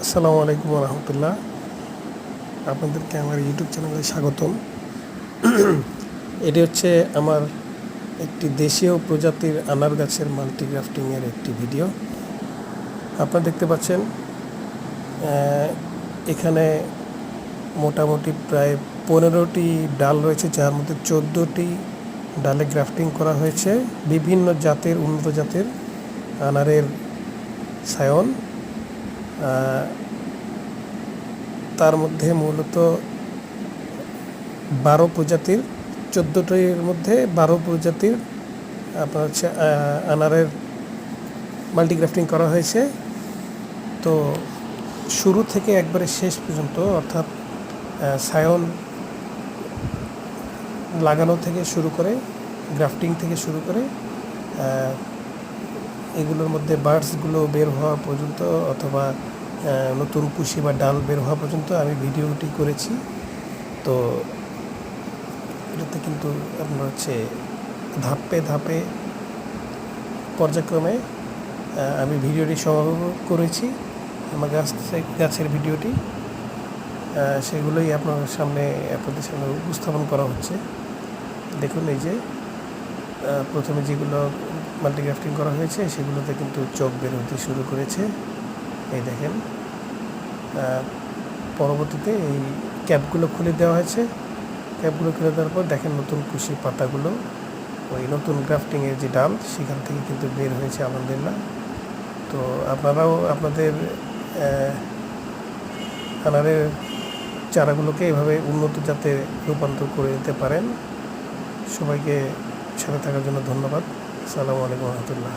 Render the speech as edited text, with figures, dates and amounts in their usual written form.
আসসালামু আলাইকুম রহমতুল্লাহ। আপনাদেরকে আমার ইউটিউব চ্যানেলে স্বাগতম। এটি হচ্ছে আমার একটি দেশীয় প্রজাতির আনার গাছের মাল্টিগ্রাফটিংয়ের একটি ভিডিও। আপনারা দেখতে পাচ্ছেন এখানে মোটামুটি প্রায় 15টি ডাল রয়েছে, যার মধ্যে 14টি ডালে গ্রাফটিং করা হয়েছে বিভিন্ন জাতের উন্নত জাতের আনারের সায়ন। তার মধ্যে মূলত 12 প্রজাতির, 14টির মধ্যে 12 প্রজাতির আপনার হচ্ছে আনারের মাল্টিগ্রাফটিং করা হয়েছে। তো শুরু থেকে একবারে শেষ পর্যন্ত, অর্থাৎ সায়ন লাগানো থেকে শুরু করে, গ্রাফটিং থেকে শুরু করে এগুলোর মধ্যে বার্ডসগুলো বের হওয়া পর্যন্ত অথবা নতুন কুশি বা ডাল বের হওয়া পর্যন্ত আমি ভিডিওটি করেছি। তো এটাতে কিন্তু আপনার হচ্ছে ধাপে ধাপে পর্যায়ক্রমে আমি ভিডিওটি সংগ্রহ করেছি। আমার গাছের ভিডিওটি সেগুলোই আপনাদের সামনে উপস্থাপন করা হচ্ছে। দেখুন, এই যে প্রথমে যেগুলো মাল্টিগ্রাফটিং করা হয়েছে সেগুলোতে কিন্তু চোখ বের হতে শুরু করেছে। এই দেখেন, পরবর্তীতে এই ক্যাপগুলো খুলে দেওয়া হয়েছে। ক্যাপগুলো খুলে দেওয়ার পর দেখেন নতুন কুশি পাতাগুলো ওই নতুন গ্রাফটিংয়ের যে ডাল সেখান থেকে কিন্তু বের হয়েছে আলহামদুলিল্লাহ। তো আপনারাও আপনাদের আনারের চারাগুলোকে এভাবে উন্নত জাতে রূপান্তর করে নিতে পারেন। সবাইকে সাথে থাকার জন্য ধন্যবাদ। আসসালামু আলাইকুম রহমতুল্লাহ।